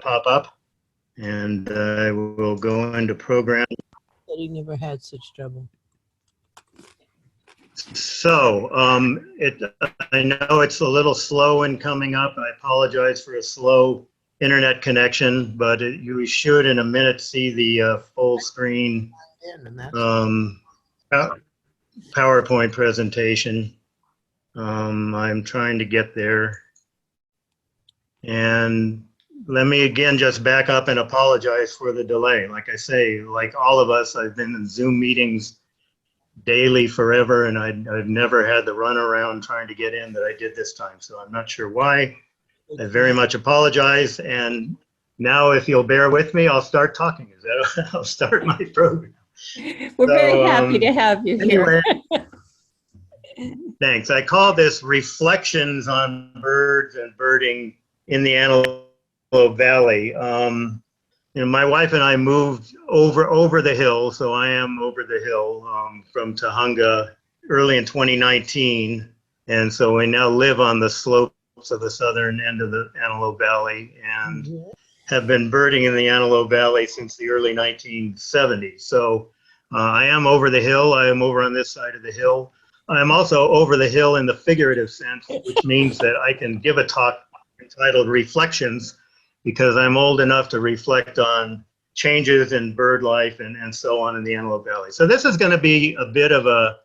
pop up, and I will go into program. But he never had such trouble. So I know it's a little slow in coming up. I apologize for a slow internet connection, but you should in a minute see the full screen PowerPoint presentation. I'm trying to get there. And let me again just back up and apologize for the delay. Like I say, like all of us, I've been in Zoom meetings daily forever, and I've never had the runaround trying to get in that I did this time. So I'm not sure why. I very much apologize. And now if you'll bear with me, I'll start talking. I'll start my program. We're very happy to have you here. Thanks. I call this Reflections on Birds and Birding in the Antelope Valley. My wife and I moved over the hill, so I am over the hill from Tujunga early in 2019, and so we now live on the slopes of the southern end of the Antelope Valley and have been birding in the Antelope Valley since the early 1970s. So I am over the hill. I am over on this side of the hill. I'm also over the hill in the figurative sense, which means that I can give a talk entitled Reflections, because I'm old enough to reflect on changes in bird life and so on in the Antelope Valley. So this is going to be a bit of a,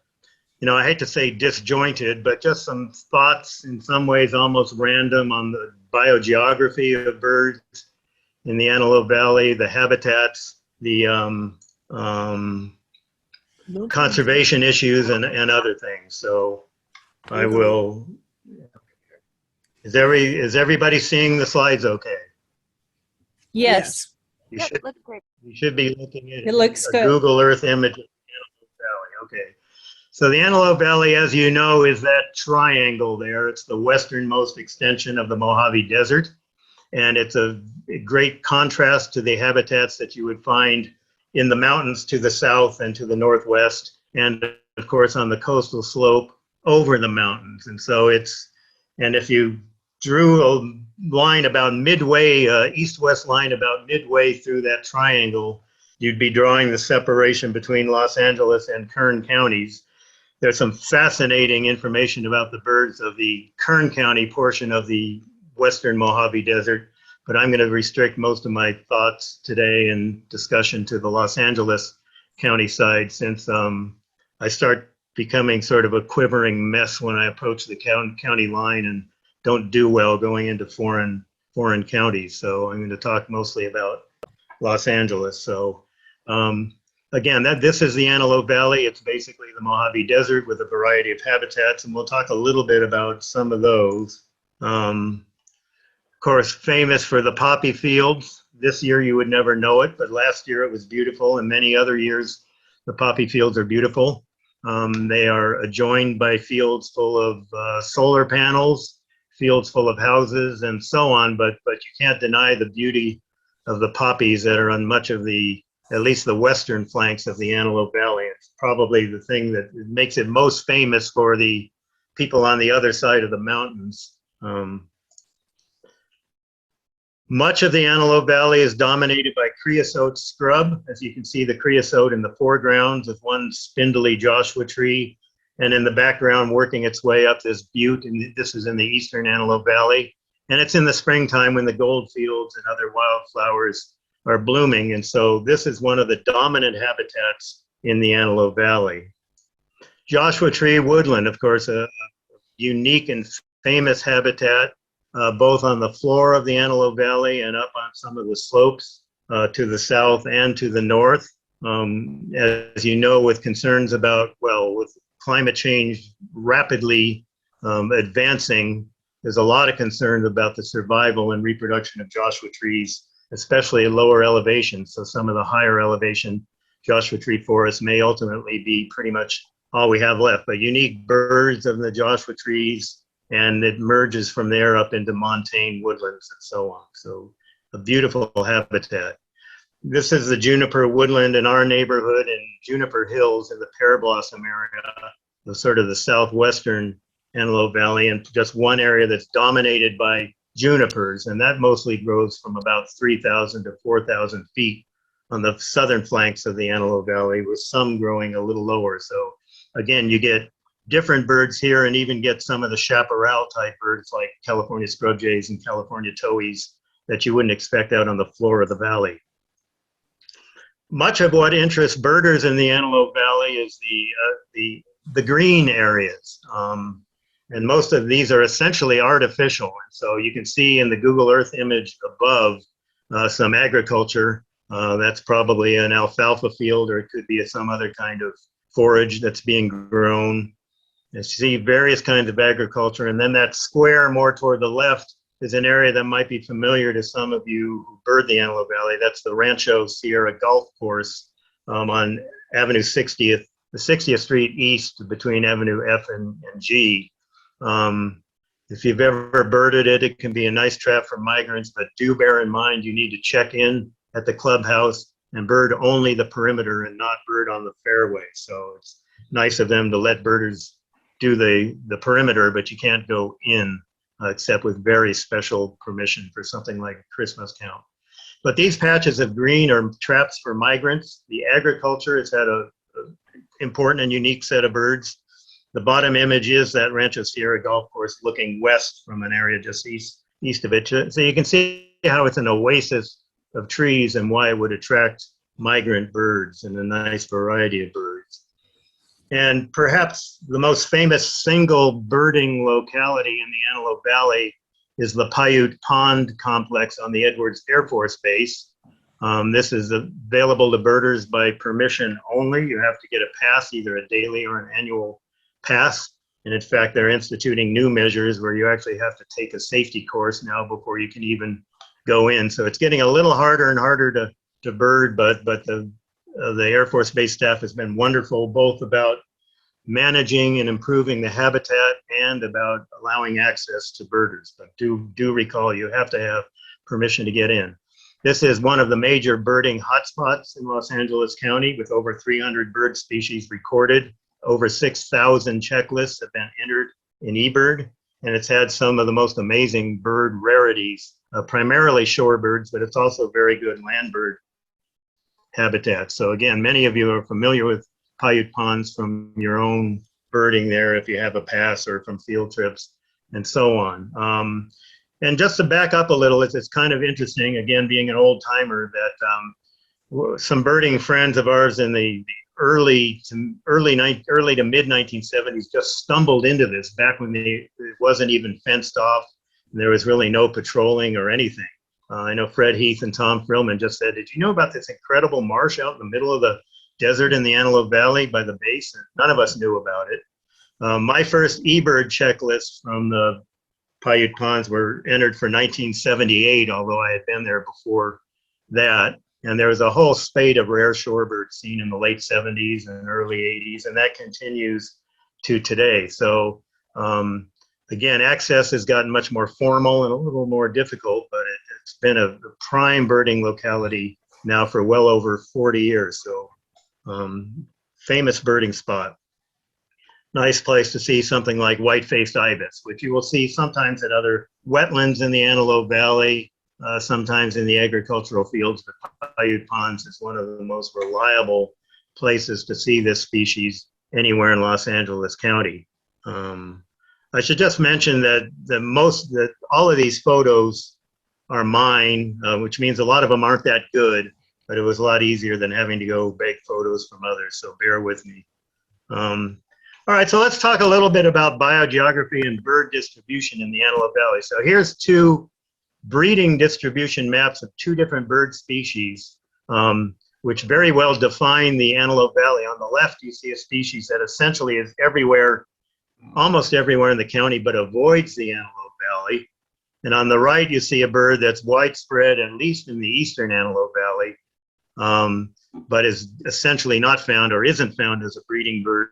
I hate to say disjointed, but just some thoughts in some ways almost random on the biogeography of birds in the Antelope Valley, the habitats, the conservation issues and other things. So I will, is everybody seeing the slides okay? Yes. You should be looking at It looks a good. Google Earth image of the Antelope Valley. Okay. So the Antelope Valley, as you know, is that triangle there. It's the westernmost extension of the Mojave Desert. And it's a great contrast to the habitats that you would find in the mountains to the south and to the northwest. And of course, on the coastal slope over the mountains. And so and if you drew a line about midway, east-west line about midway through that triangle, you'd be drawing the separation between Los Angeles and Kern counties. There's some fascinating information about the birds of the Kern County portion of the western Mojave Desert, but I'm going to restrict most of my thoughts today and discussion to the Los Angeles County side, since I start becoming sort of a quivering mess when I approach the county line and don't do well going into foreign counties. So I'm going to talk mostly about Los Angeles. So again, this is the Antelope Valley. It's basically the Mojave Desert with a variety of habitats, and we'll talk a little bit about some of those. Of course, famous for the poppy fields. This year you would never know it, but last year it was beautiful, and many other years the poppy fields are beautiful. They are adjoined by fields full of solar panels, fields full of houses and so on, but you can't deny the beauty of the poppies that are on much of at least the western flanks of the Antelope Valley. It's probably the thing that makes it most famous for the people on the other side of the mountains. Much of the Antelope Valley is dominated by creosote scrub. As you can see, the creosote in the foreground with one spindly Joshua tree, and in the background working its way up this butte, and this is in the eastern Antelope Valley. And it's in the springtime when the gold fields and other wildflowers are blooming, and so this is one of the dominant habitats in the Antelope Valley. Joshua tree woodland, of course, a unique and famous habitat, both on the floor of the Antelope Valley and up on some of the slopes to the south and to the north. As you know, with concerns about, with climate change rapidly advancing, there's a lot of concern about the survival and reproduction of Joshua trees, especially at lower elevations. So some of the higher elevation Joshua tree forests may ultimately be pretty much all we have left. But unique birds of the Joshua trees, and it merges from there up into montane woodlands and so on. So a beautiful habitat. This is the juniper woodland in our neighborhood in Juniper Hills in the pear blossom area, the sort of the southwestern Antelope Valley, and just one area that's dominated by junipers, and that mostly grows from about 3,000 to 4,000 feet on the southern flanks of the Antelope Valley, with some growing a little lower. So again, you get different birds here, and even get some of the chaparral type birds like California scrub jays and California towhees that you wouldn't expect out on the floor of the valley. Much of what interests birders in the Antelope Valley is the green areas. And most of these are essentially artificial. And so you can see in the Google Earth image above some agriculture. That's probably an alfalfa field, or it could be some other kind of forage that's being grown. You see various kinds of agriculture. And then that square more toward the left is an area that might be familiar to some of you who bird the Antelope Valley. That's the Rancho Sierra Golf Course on Avenue 60th, the 60th Street East between Avenue F and G. If you've ever birded it, it can be a nice trap for migrants, but do bear in mind you need to check in at the clubhouse and bird only the perimeter and not bird on the fairway. So it's nice of them to let birders do the perimeter, but you can't go in except with very special permission for something like a Christmas count. But these patches of green are traps for migrants. The agriculture has had a important and unique set of birds. The bottom image is that Rancho Sierra Golf Course looking west from an area just east of it. So you can see how it's an oasis of trees and why it would attract migrant birds and a nice variety of birds. And perhaps the most famous single birding locality in the Antelope Valley is the Piute Pond complex on the Edwards Air Force Base. This is available to birders by permission only. You have to get a pass, either a daily or an annual pass. And in fact, they're instituting new measures where you actually have to take a safety course now before you can even go in. So it's getting a little harder and harder to bird, but the Air Force Base staff has been wonderful, both about managing and improving the habitat and about allowing access to birders. But do recall, you have to have permission to get in. This is one of the major birding hotspots in Los Angeles County, with over 300 bird species recorded. Over 6,000 checklists have been entered in eBird, and it's had some of the most amazing bird rarities, primarily shorebirds, but it's also very good land bird habitat. So again, many of you are familiar with Piute Ponds from your own birding there, if you have a pass, or from field trips and so on. And just to back up a little, it's kind of interesting, again, being an old timer, that some birding friends of ours in the early to mid 1970s just stumbled into this back when it wasn't even fenced off. There was really no patrolling or anything. I know Fred Heath and Tom Frillman just said, did you know about this incredible marsh out in the middle of the desert in the Antelope Valley by the base? And none of us knew about it. My first eBird checklists from the Piute Ponds were entered for 1978, although I had been there before that. And there was a whole spate of rare shorebirds seen in the late 70s and early 80s, and that continues to today. So again, access has gotten much more formal and a little more difficult, but it's been a prime birding locality now for well over 40 years. So famous birding spot. Nice place to see something like white-faced ibis, which you will see sometimes at other wetlands in the Antelope Valley, sometimes in the agricultural fields, but Piute Ponds is one of the most reliable places to see this species anywhere in Los Angeles County. I should just mention that all of these photos are mine, which means a lot of them aren't that good, but it was a lot easier than having to go beg photos from others, so bear with me. All right, so let's talk a little bit about biogeography and bird distribution in the Antelope Valley. So here's two breeding distribution maps of two different bird species, which very well define the Antelope Valley. On the left, you see a species that essentially is everywhere, almost everywhere in the county, but avoids the Antelope Valley. And on the right, you see a bird that's widespread, at least in the eastern Antelope Valley, but is essentially not found or isn't found as a breeding bird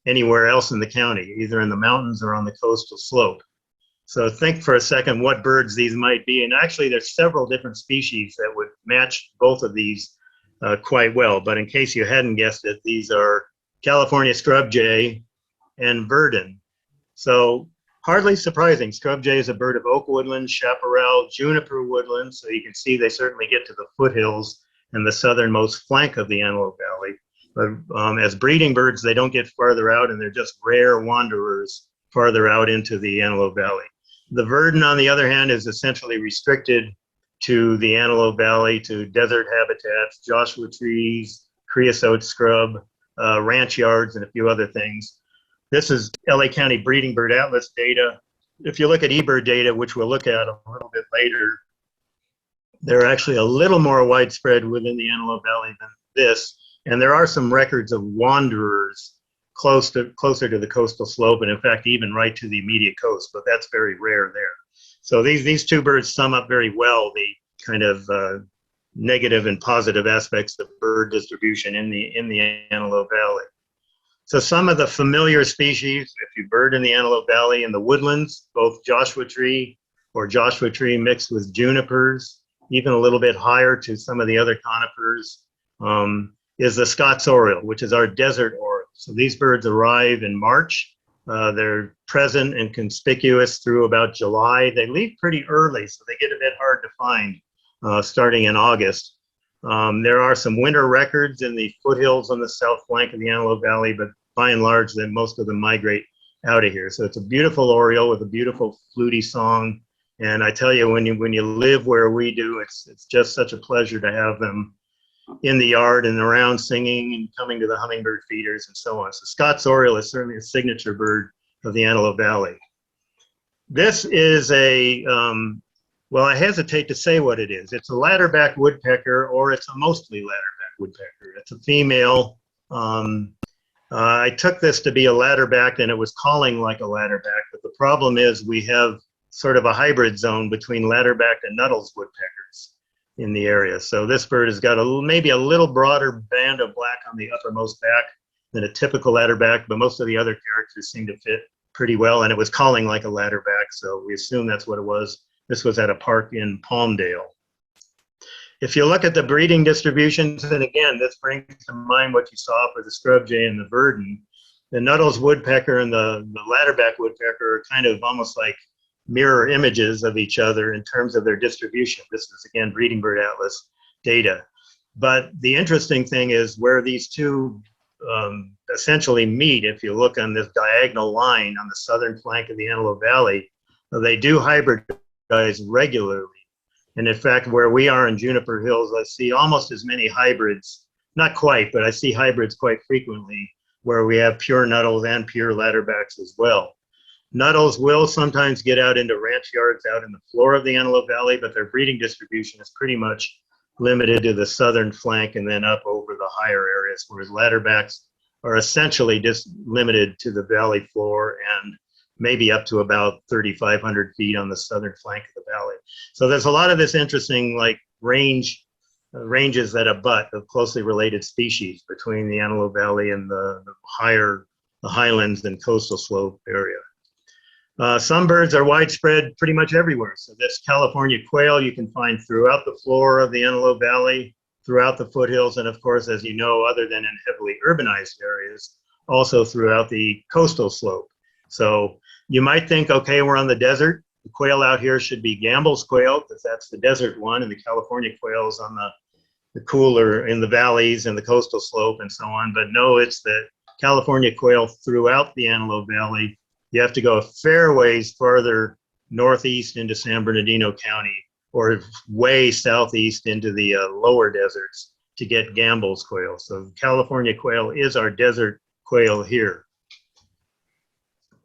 anywhere else in the county, either in the mountains or on the coastal slope. So think for a second what birds these might be. And actually, there's several different species that would match both of these quite well. But in case you hadn't guessed it, these are California scrub jay and verdin. So hardly surprising. Scrub jay is a bird of oak woodland, chaparral, juniper woodland. So you can see they certainly get to the foothills and the southernmost flank of the Antelope Valley. But as breeding birds, they don't get farther out, and they're just rare wanderers farther out into the Antelope Valley. The verdin, on the other hand, is essentially restricted to the Antelope Valley, to desert habitats, Joshua trees, creosote scrub, ranch yards, and a few other things. This is LA County Breeding Bird Atlas data. If you look at eBird data, which we'll look at a little bit later, they're actually a little more widespread within the Antelope Valley than this. And there are some records of wanderers closer to the coastal slope, and in fact, even right to the immediate coast, but that's very rare there. So these two birds sum up very well the kind of negative and positive aspects of bird distribution in the Antelope Valley. So some of the familiar species, if you bird in the Antelope Valley, in the woodlands, both Joshua tree or Joshua tree mixed with junipers, even a little bit higher to some of the other conifers, is the Scott's oriole, which is our desert oriole. So these birds arrive in March. They're present and conspicuous through about July. They leave pretty early, so they get a bit hard to find starting in August. There are some winter records in the foothills on the south flank of the Antelope Valley, but by and large, then most of them migrate out of here. So it's a beautiful oriole with a beautiful fluty song. And I tell you, when you live where we do, it's just such a pleasure to have them in the yard and around singing and coming to the hummingbird feeders and so on. So Scott's oriole is certainly a signature bird of the Antelope Valley. This is a, well, I hesitate to say what it is. It's a ladderback woodpecker, or it's a mostly ladderback woodpecker. It's a female. I took this to be a ladderback, and it was calling like a ladderback, but the problem is we have sort of a hybrid zone between ladderback and Nuttall's woodpeckers in the area. So this bird has got maybe a little broader band of black on the uppermost back than a typical ladderback, but most of the other characters seem to fit pretty well, and it was calling like a ladderback, so we assume that's what it was. This was at a park in Palmdale. If you look at the breeding distributions, and again, this brings to mind what you saw for the scrub jay and the verdin, the Nuttall's woodpecker and the ladderback woodpecker are kind of almost like mirror images of each other in terms of their distribution. This is, again, Breeding Bird Atlas data. But the interesting thing is where these two essentially meet. If you look on this diagonal line on the southern flank of the Antelope Valley, they do hybridize regularly. And in fact, where we are in Juniper Hills, I see almost as many hybrids, not quite, but I see hybrids quite frequently where we have pure Nuttals and pure ladderbacks as well. Nuttals will sometimes get out into ranch yards out in the floor of the Antelope Valley, but their breeding distribution is pretty much limited to the southern flank and then up over the higher areas, whereas ladderbacks are essentially just limited to the valley floor and maybe up to about 3,500 feet on the southern flank of the valley. So there's a lot of this interesting like ranges that abut of closely related species between the Antelope Valley and the highlands and coastal slope area. Some birds are widespread pretty much everywhere. So this California quail you can find throughout the floor of the Antelope Valley, throughout the foothills, and of course, as you know, other than in heavily urbanized areas, also throughout the coastal slope. So you might think, okay, we're on the desert. The quail out here should be Gamble's quail, because that's the desert one, and the California quail is on the cooler in the valleys and the coastal slope and so on. But no, it's the California quail throughout the Antelope Valley. You have to go a fair ways farther northeast into San Bernardino County or way southeast into the lower deserts to get Gamble's quail. So California quail is our desert quail here.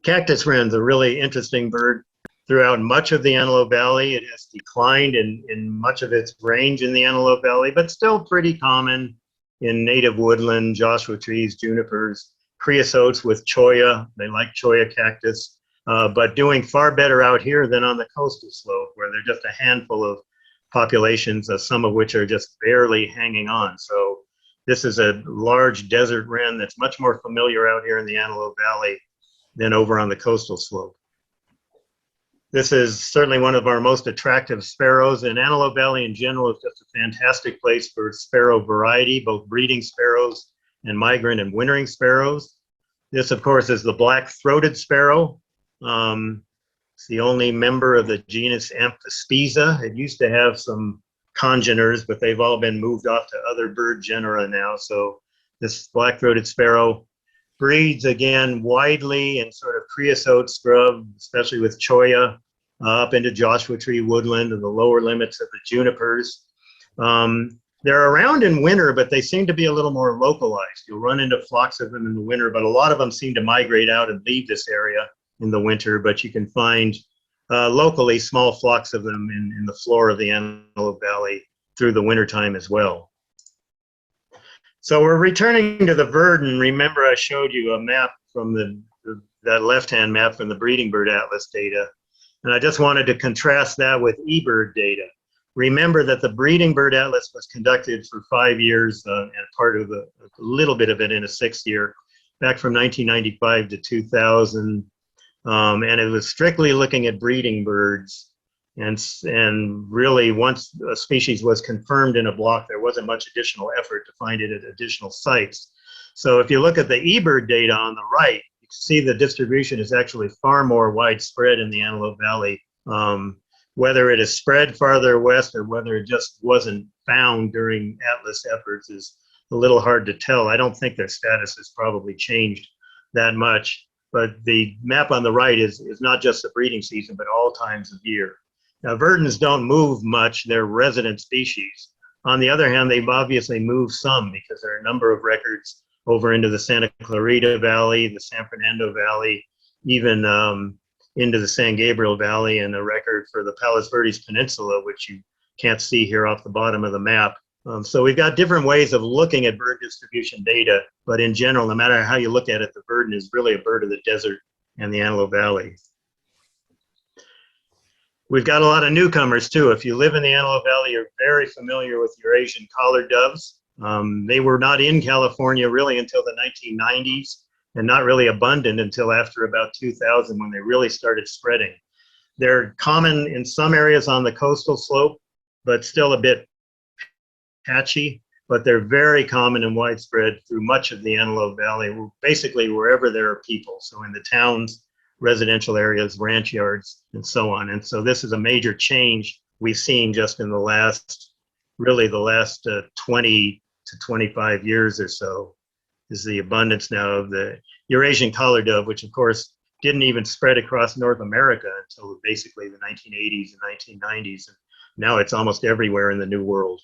Cactus wren's a really interesting bird throughout much of the Antelope Valley. It has declined in much of its range in the Antelope Valley, but still pretty common in native woodland, Joshua trees, junipers, creosotes with cholla. They like cholla cactus, but doing far better out here than on the coastal slope, where there are just a handful of populations, some of which are just barely hanging on. So this is a large desert wren that's much more familiar out here in the Antelope Valley than over on the coastal slope. This is certainly one of our most attractive sparrows, and Antelope Valley in general is just a fantastic place for sparrow variety, both breeding sparrows and migrant and wintering sparrows. This, of course, is the black-throated sparrow. It's the only member of the genus Amphispisa. It used to have some congeners, but they've all been moved off to other bird genera now. So this black-throated sparrow breeds again widely in sort of creosote scrub, especially with cholla, up into Joshua tree woodland and the lower limits of the junipers. They're around in winter, but they seem to be a little more localized. You'll run into flocks of them in the winter, but a lot of them seem to migrate out and leave this area in the winter, but you can find locally small flocks of them in the floor of the Antelope Valley through the wintertime as well. So we're returning to the verdant. Remember I showed you a map from that left-hand map from the Breeding Bird Atlas data. And I just wanted to contrast that with eBird data. Remember that the Breeding Bird Atlas was conducted for 5 years and part of a little bit of it in a 6th year, back from 1995 to 2000. And it was strictly looking at breeding birds. And really, once a species was confirmed in a block, there wasn't much additional effort to find it at additional sites. So if you look at the eBird data on the right, you can see the distribution is actually far more widespread in the Antelope Valley. Whether it is spread farther west or whether it just wasn't found during Atlas efforts is a little hard to tell. I don't think their status has probably changed that much. But the map on the right is not just the breeding season, but all times of year. Now, verdants don't move much. They're resident species. On the other hand, they've obviously moved some because there are a number of records over into the Santa Clarita Valley, the San Fernando Valley, even into the San Gabriel Valley, and a record for the Palos Verdes Peninsula, which you can't see here off the bottom of the map. So we've got different ways of looking at bird distribution data, but in general, no matter how you look at it, the verdant is really a bird of the desert and the Antelope Valley. We've got a lot of newcomers too. If you live in the Antelope Valley, you're very familiar with Eurasian collared doves. They were not in California really until the 1990s and not really abundant until after about 2000 when they really started spreading. They're common in some areas on the coastal slope, but still a bit patchy, but they're very common and widespread through much of the Antelope Valley, basically wherever there are people. So in the towns, residential areas, ranch yards, and so on. And so this is a major change we've seen just in the last 20 to 25 years or so, is the abundance now of the Eurasian collared dove, which of course didn't even spread across North America until basically the 1980s and 1990s. And now it's almost everywhere in the New World.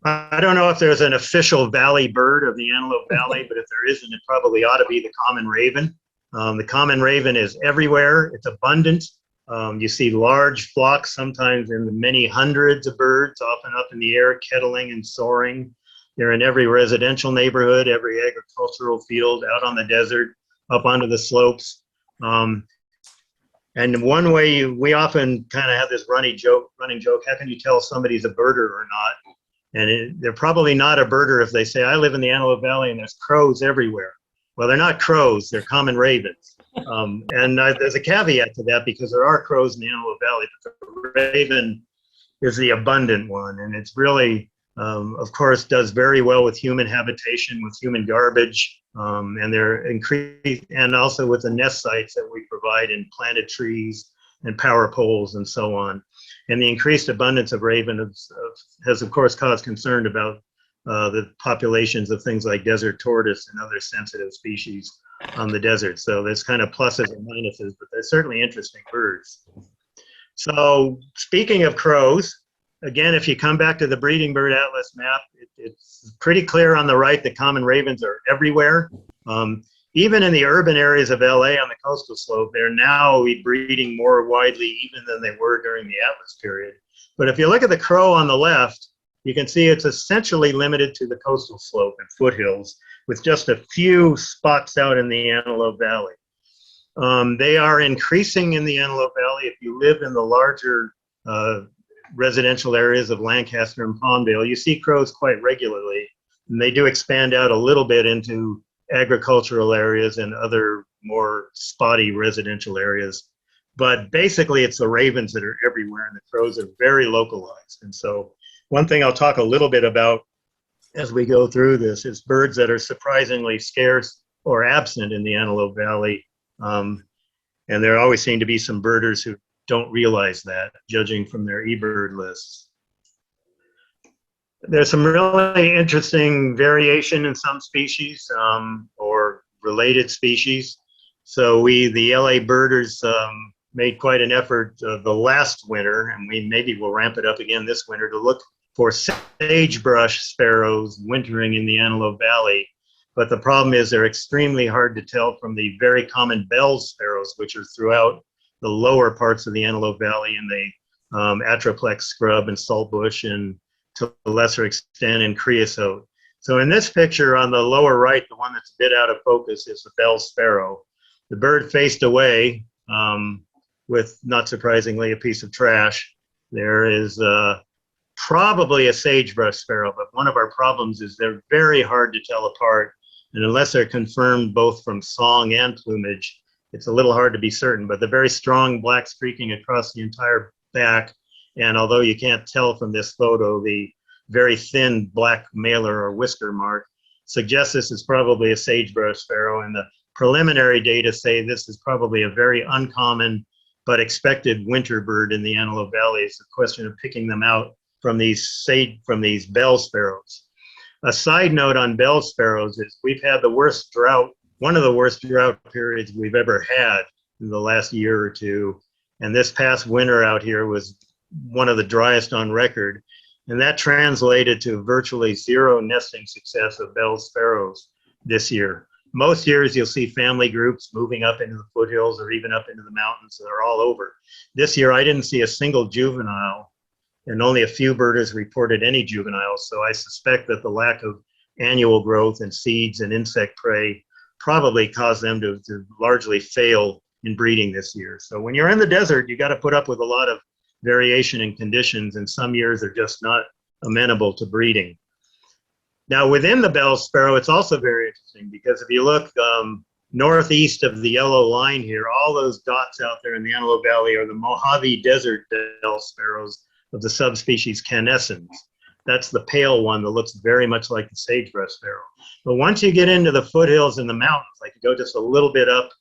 I don't know if there's an official valley bird of the Antelope Valley, but if there isn't, it probably ought to be the common raven. The common raven is everywhere. It's abundant. You see large flocks, sometimes in the many hundreds of birds, often up in the air, kettling and soaring. They're in every residential neighborhood, every agricultural field, out on the desert, up onto the slopes. And one way we often kind of have this running joke, how can you tell somebody's a birder or not? And they're probably not a birder if they say, I live in the Antelope Valley and there's crows everywhere. Well, they're not crows, they're common ravens. There's a caveat to that because there are crows in the Antelope Valley, but the raven is the abundant one. And it's really, of course, does very well with human habitation, with human garbage, and they're increased, and also with the nest sites that we provide in planted trees and power poles and so on. And the increased abundance of raven has of course caused concern about the populations of things like desert tortoise and other sensitive species on the desert. So there's kind of pluses and minuses, but they're certainly interesting birds. So speaking of crows, again, if you come back to the Breeding Bird Atlas map, it's pretty clear on the right that common ravens are everywhere. Even in the urban areas of LA on the coastal slope, they're now breeding more widely even than they were during the Atlas period. But if you look at the crow on the left, you can see it's essentially limited to the coastal slope and foothills, with just a few spots out in the Antelope Valley. They are increasing in the Antelope Valley. If you live in the larger residential areas of Lancaster and Palmdale, you see crows quite regularly. And they do expand out a little bit into agricultural areas and other more spotty residential areas. But basically, it's the ravens that are everywhere, and the crows are very localized. And so one thing I'll talk a little bit about as we go through this is birds that are surprisingly scarce or absent in the Antelope Valley. And there always seem to be some birders who don't realize that, judging from their eBird lists. There's some really interesting variation in some species or related species. So the LA birders made quite an effort the last winter, and we maybe will ramp it up again this winter, to look for sagebrush sparrows wintering in the Antelope Valley. But the problem is they're extremely hard to tell from the very common bell sparrows, which are throughout the lower parts of the Antelope Valley in the Atroplex scrub and saltbush, and to a lesser extent in creosote. So in this picture on the lower right, the one that's a bit out of focus, is the bell sparrow. The bird faced away with, not surprisingly, a piece of trash. There is probably a sagebrush sparrow, but one of our problems is they're very hard to tell apart. And unless they're confirmed both from song and plumage, it's a little hard to be certain. But the very strong black streaking across the entire back, and although you can't tell from this photo, the very thin black mailer or whisker mark suggests this is probably a sagebrush sparrow. And the preliminary data say this is probably a very uncommon but expected winter bird in the Antelope Valley. It's a question of picking them out from these bell sparrows. A side note on bell sparrows is we've had the worst drought, one of the worst drought periods we've ever had in the last year or two. And this past winter out here was one of the driest on record. And that translated to virtually zero nesting success of bell sparrows this year. Most years you'll see family groups moving up into the foothills or even up into the mountains, and they're all over. This year I didn't see a single juvenile, and only a few birders reported any juveniles. So I suspect that the lack of annual growth in seeds and insect prey probably caused them to largely fail in breeding this year. So when you're in the desert, you got to put up with a lot of variation in conditions, and some years are just not amenable to breeding. Now within the bell sparrow, it's also very interesting, because if you look northeast of the yellow line here, all those dots out there in the Antelope Valley are the Mojave Desert bell sparrows of the subspecies canescens. That's the pale one that looks very much like the sagebrush sparrow. But once you get into the foothills and the mountains, like you go just a little bit up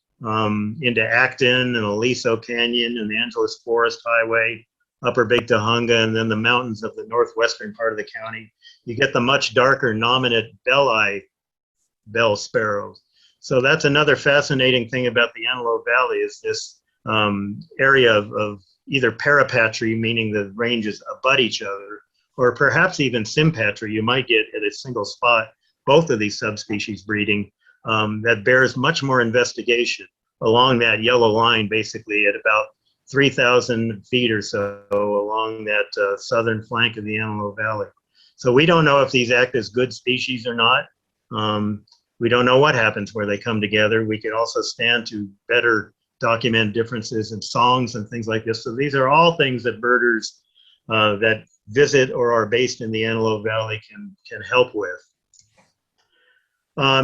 into Acton and Aliso Canyon and the Angeles Forest Highway, Upper Big Tahunga, and then the mountains of the northwestern part of the county, you get the much darker nominate belli bell sparrows. So that's another fascinating thing about the Antelope Valley, is this area of either parapatry, meaning the ranges abut each other, or perhaps even sympatry. You might get at a single spot both of these subspecies breeding. That bears much more investigation along that yellow line, basically at about 3,000 feet or so along that southern flank of the Antelope Valley. So we don't know if these act as good species or not. We don't know what happens where they come together. We can also stand to better document differences in songs and things like this. So these are all things that birders that visit or are based in the Antelope Valley can help with.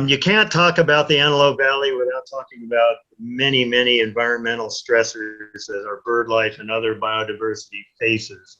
You can't talk about the Antelope Valley without talking about many, many environmental stressors that our bird life and other biodiversity faces.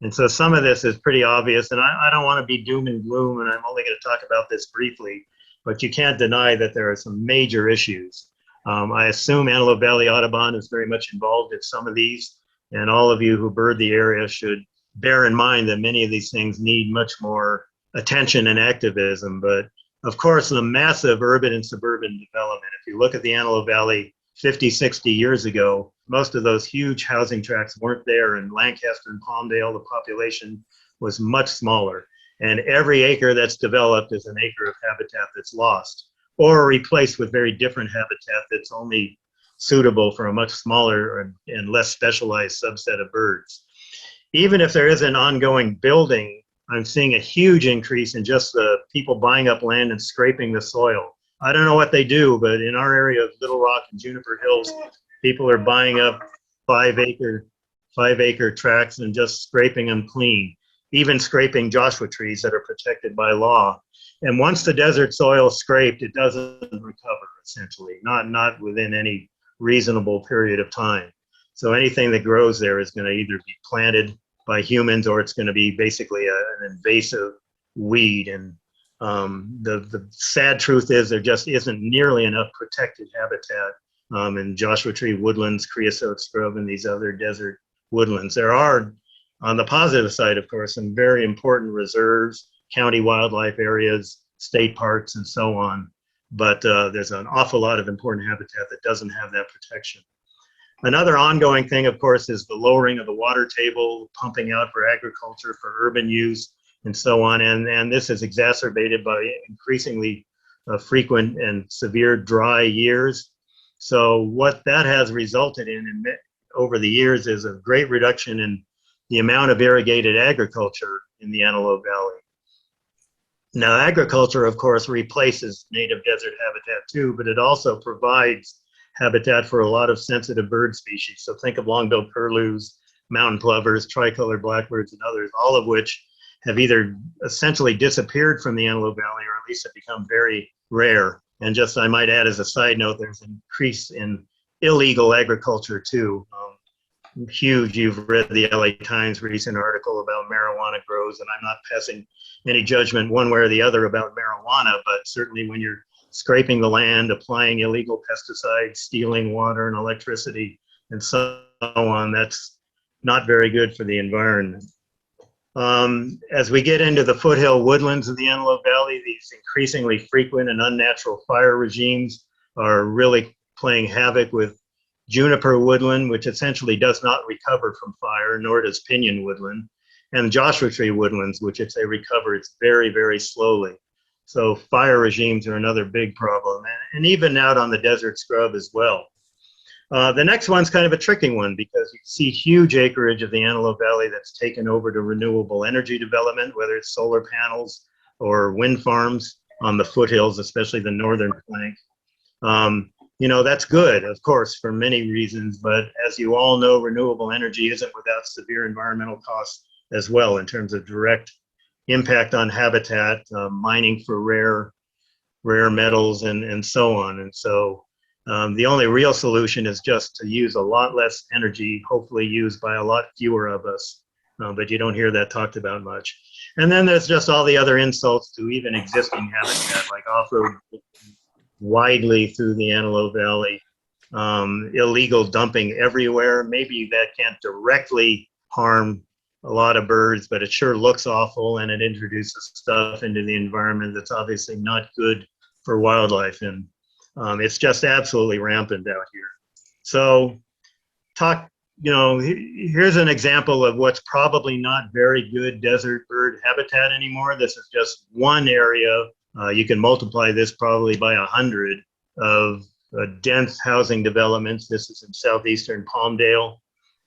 And so some of this is pretty obvious, and I don't want to be doom and gloom, and I'm only going to talk about this briefly, but you can't deny that there are some major issues. I assume Antelope Valley Audubon is very much involved in some of these, and all of you who bird the area should bear in mind that many of these things need much more attention and activism. But of course, the massive urban and suburban development, if you look at the Antelope Valley 50, 60 years ago, most of those huge housing tracts weren't there. In Lancaster and Palmdale, the population was much smaller. And every acre that's developed is an acre of habitat that's lost or replaced with very different habitat that's only suitable for a much smaller and less specialized subset of birds. Even if there is an ongoing building, I'm seeing a huge increase in just the people buying up land and scraping the soil. I don't know what they do, but in our area of Little Rock and Juniper Hills, people are buying up 5 acre tracts and just scraping them clean, even scraping Joshua trees that are protected by law. And once the desert soil is scraped, it doesn't recover, essentially, not within any reasonable period of time. So anything that grows there is going to either be planted by humans, or it's going to be basically an invasive weed. And the sad truth is there just isn't nearly enough protected habitat and Joshua tree woodlands, creosote scrub, and these other desert woodlands. There are, on the positive side, of course, some very important reserves, county wildlife areas, state parks, and so on. But there's an awful lot of important habitat that doesn't have that protection. Another ongoing thing, of course, is the lowering of the water table, pumping out for agriculture, for urban use, and so on. And this is exacerbated by increasingly frequent and severe dry years. So what that has resulted in over the years is a great reduction in the amount of irrigated agriculture in the Antelope Valley. Now, agriculture, of course, replaces native desert habitat too, but it also provides habitat for a lot of sensitive bird species. So think of long-billed curlews, mountain plovers, tricolored blackbirds, and others, all of which have either essentially disappeared from the Antelope Valley or at least have become very rare. And just, I might add as a side note, there's an increase in illegal agriculture too. Huge, you've read the LA Times recent article about marijuana grows, and I'm not passing any judgment one way or the other about marijuana, but certainly when you're scraping the land, applying illegal pesticides, stealing water and electricity, and so on, that's not very good for the environment. As we get into the foothill woodlands of the Antelope Valley, these increasingly frequent and unnatural fire regimes are really playing havoc with juniper woodland, which essentially does not recover from fire, nor does pinyon woodland, and Joshua tree woodlands, which if they recover, it's very, very slowly. So fire regimes are another big problem, and even out on the desert scrub as well. The next one's kind of a tricky one because you see huge acreage of the Antelope Valley that's taken over to renewable energy development, whether it's solar panels or wind farms on the foothills, especially the northern flank. You know, that's good, of course, for many reasons, but as you all know, renewable energy isn't without severe environmental costs as well in terms of direct impact on habitat, mining for rare metals, and so on. And so the only real solution is just to use a lot less energy, hopefully used by a lot fewer of us, but you don't hear that talked about much. And then there's just all the other insults to even existing habitat, like off-road widely through the Antelope Valley, illegal dumping everywhere. Maybe that can't directly harm a lot of birds, but it sure looks awful, and it introduces stuff into the environment that's obviously not good for wildlife. And it's just absolutely rampant out here. So here's an example of what's probably not very good desert bird habitat anymore. This is just one area. You can multiply this probably by 100 of dense housing developments. This is in southeastern Palmdale.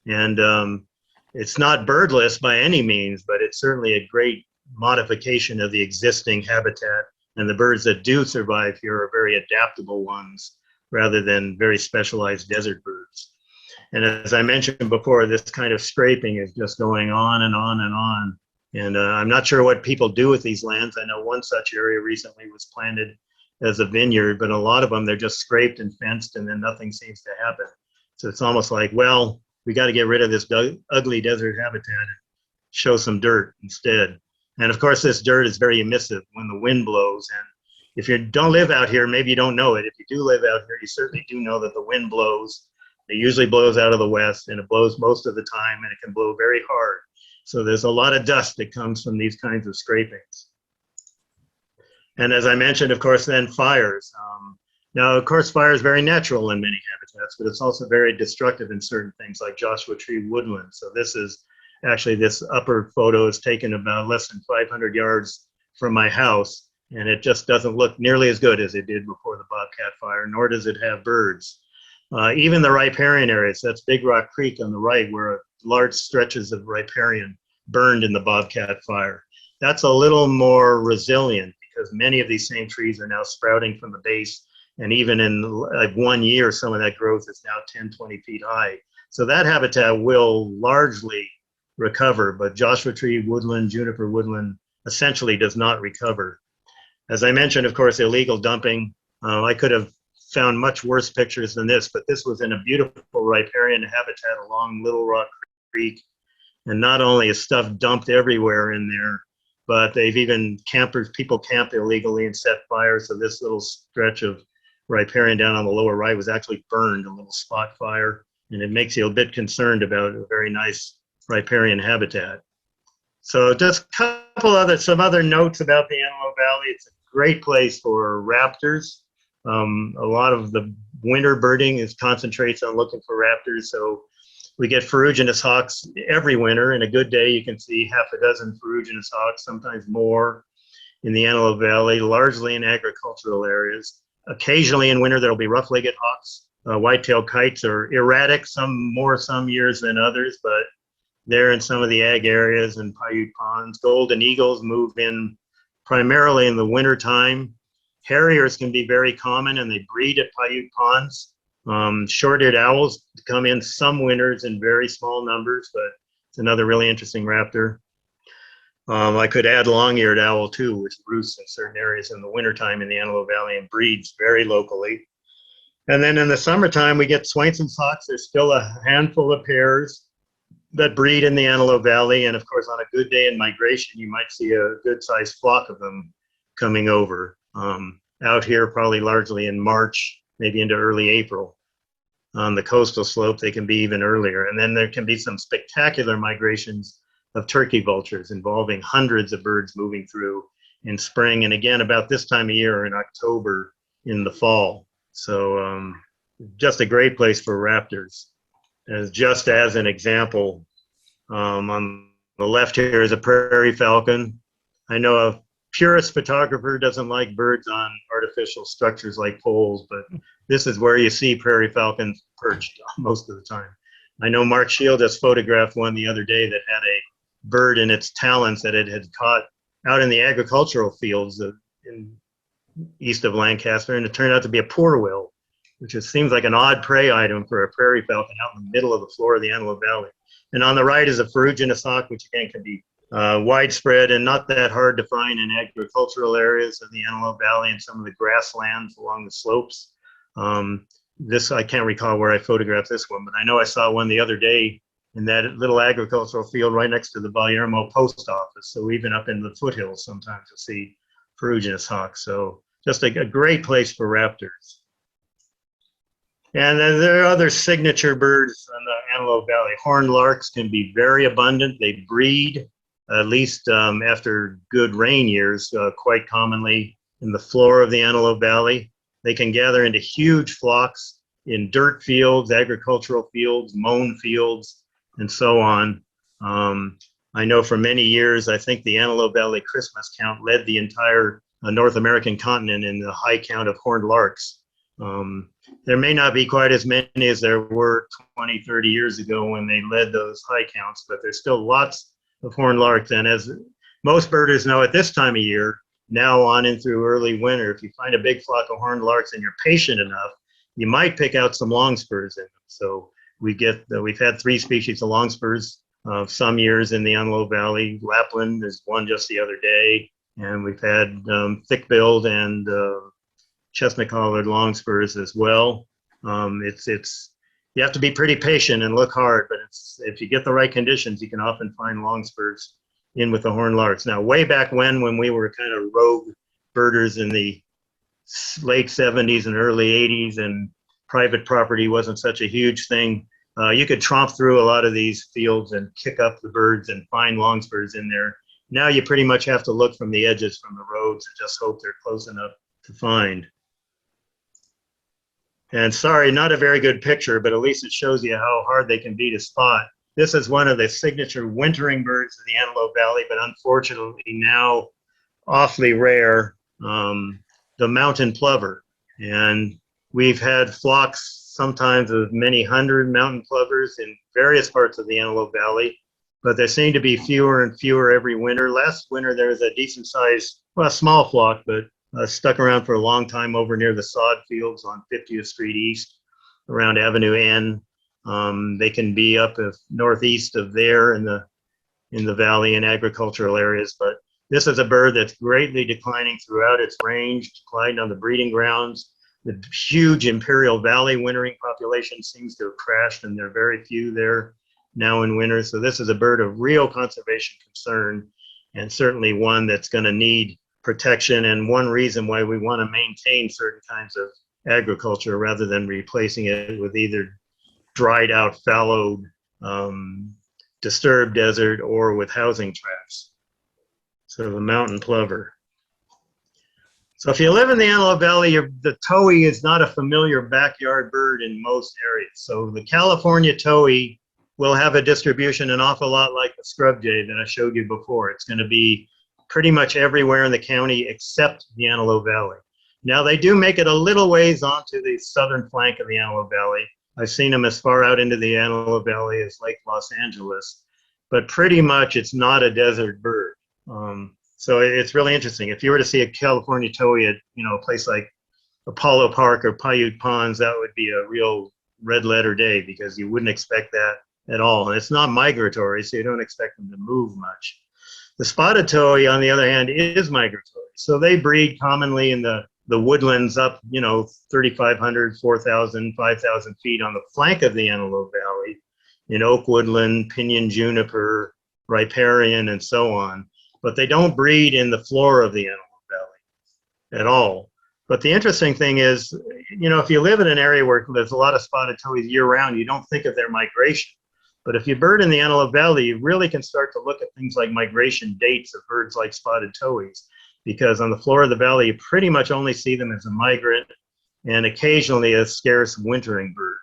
And it's not birdless by any means, but it's certainly a great modification of the existing habitat. And the birds that do survive here are very adaptable ones rather than very specialized desert birds. And as I mentioned before, this kind of scraping is just going on and on and on. And I'm not sure what people do with these lands. I know one such area recently was planted as a vineyard, but a lot of them, they're just scraped and fenced, and then nothing seems to happen. So it's almost like, well, we got to get rid of this ugly desert habitat and show some dirt instead. And of course, this dirt is very emissive when the wind blows. And if you don't live out here, maybe you don't know it. If you do live out here, you certainly do know that the wind blows. It usually blows out of the west, and it blows most of the time, and it can blow very hard. So there's a lot of dust that comes from these kinds of scrapings. And as I mentioned, of course, then fires. Now, of course, fire is very natural in many habitats, but it's also very destructive in certain things like Joshua tree woodland. So this upper photo is taken about less than 500 yards from my house, and it just doesn't look nearly as good as it did before the bobcat fire, nor does it have birds. Even the riparian areas, that's Big Rock Creek on the right, where large stretches of riparian burned in the bobcat fire. That's a little more resilient because many of these same trees are now sprouting from the base, and even in like 1 year, some of that growth is now 10, 20 feet high. So that habitat will largely recover, but Joshua tree woodland, juniper woodland essentially does not recover. As I mentioned, of course, illegal dumping. I could have found much worse pictures than this, but this was in a beautiful riparian habitat along Little Rock Creek. And not only is stuff dumped everywhere in there, but they've even people camp illegally and set fire. So this little stretch of riparian down on the lower right was actually burned, a little spot fire, and it makes you a bit concerned about a very nice riparian habitat. So just some other notes about the Antelope Valley. It's a great place for raptors. A lot of the winter birding concentrates on looking for raptors. So we get ferruginous hawks every winter. In a good day, you can see half a dozen ferruginous hawks, sometimes more, in the Antelope Valley, largely in agricultural areas. Occasionally in winter, there'll be rough-legged hawks. White-tailed kites are erratic, some more some years than others, but they're in some of the ag areas and Piute Ponds. Golden eagles move in primarily in the winter time. Harriers can be very common and they breed at Piute Ponds. Short-eared owls come in some winters in very small numbers, but it's another really interesting raptor. I could add long-eared owl too, which roosts in certain areas in the wintertime in the Antelope Valley and breeds very locally. And then in the summertime, we get Swainson's hawks. There's still a handful of pairs that breed in the Antelope Valley. And of course, on a good day in migration, you might see a good-sized flock of them coming over. Out here, probably largely in March, maybe into early April. On the coastal slope, they can be even earlier. And then there can be some spectacular migrations of turkey vultures involving hundreds of birds moving through in spring. And again, about this time of year in October in the fall. So just a great place for raptors. Just as an example, on the left here is a prairie falcon. I know a purist photographer doesn't like birds on artificial structures like poles, but this is where you see prairie falcons perched most of the time. I know Mark Shield just photographed one the other day that had a bird in its talons that it had caught out in the agricultural fields in east of Lancaster, and it turned out to be a poorwill, which seems like an odd prey item for a prairie falcon out in the middle of the floor of the Antelope Valley. And on the right is a ferruginous hawk, which again can be widespread and not that hard to find in agricultural areas of the Antelope Valley and some of the grasslands along the slopes. I can't recall where I photographed this one, but I know I saw one the other day in that little agricultural field right next to the Palermo post office. So even up in the foothills, sometimes you'll see ferruginous hawks. So just a great place for raptors. And then there are other signature birds in the Antelope Valley. Horned larks can be very abundant. They breed, at least after good rain years, quite commonly in the floor of the Antelope Valley. They can gather into huge flocks in dirt fields, agricultural fields, mown fields, and so on. I know for many years, I think the Antelope Valley Christmas count led the entire North American continent in the high count of horned larks. There may not be quite as many as there were 20, 30 years ago when they led those high counts, but there's still lots of horned larks. And as most birders know at this time of year, now on in through early winter, if you find a big flock of horned larks and you're patient enough, you might pick out some longspurs in them. So we've had 3 species of longspurs some years in the Antelope Valley. Lapland, there's one just the other day. And we've had thick-billed and chestnut-collared longspurs as well. You have to be pretty patient and look hard, but if you get the right conditions, you can often find longspurs in with the horned larks. Now, way back when we were kind of rogue birders in the late 70s and early 80s, and private property wasn't such a huge thing, you could tromp through a lot of these fields and kick up the birds and find longspurs in there. Now you pretty much have to look from the edges from the roads and just hope they're close enough to find. And sorry, not a very good picture, but at least it shows you how hard they can be to spot. This is one of the signature wintering birds of the Antelope Valley, but unfortunately now awfully rare, the mountain plover. And we've had flocks sometimes of many hundred mountain plovers in various parts of the Antelope Valley, but there seem to be fewer and fewer every winter. Last winter, there was a decent sized, well, small flock, but stuck around for a long time over near the sod fields on 50th Street East, around Avenue N. They can be up northeast of there in the valley in agricultural areas, but this is a bird that's greatly declining throughout its range, declined on the breeding grounds. The huge Imperial Valley wintering population seems to have crashed, and there are very few there now in winter. So this is a bird of real conservation concern, and certainly one that's going to need protection, and one reason why we want to maintain certain kinds of agriculture rather than replacing it with either dried out, fallowed, disturbed desert or with housing tracts. So the mountain plover. So if you live in the Antelope Valley, the towhee is not a familiar backyard bird in most areas. So the California towhee will have a distribution an awful lot like the scrub jay that I showed you before. It's going to be pretty much everywhere in the county except the Antelope Valley. Now they do make it a little ways onto the southern flank of the Antelope Valley. I've seen them as far out into the Antelope Valley as Lake Los Angeles, but pretty much it's not a desert bird. So it's really interesting. If you were to see a California towhee at, a place like Apollo Park or Piute Ponds, that would be a real red letter day because you wouldn't expect that at all. And it's not migratory, so you don't expect them to move much. The spotted towhee, on the other hand, is migratory. So they breed commonly in the woodlands up, 3,500, 4,000, 5,000 feet on the flank of the Antelope Valley, in oak woodland, pinyon juniper, riparian, and so on. But they don't breed in the floor of the Antelope Valley at all. But the interesting thing is, if you live in an area where there's a lot of spotted towhees year round, you don't think of their migration. But if you bird in the Antelope Valley, you really can start to look at things like migration dates of birds like spotted towhees, because on the floor of the valley, you pretty much only see them as a migrant and occasionally a scarce wintering bird.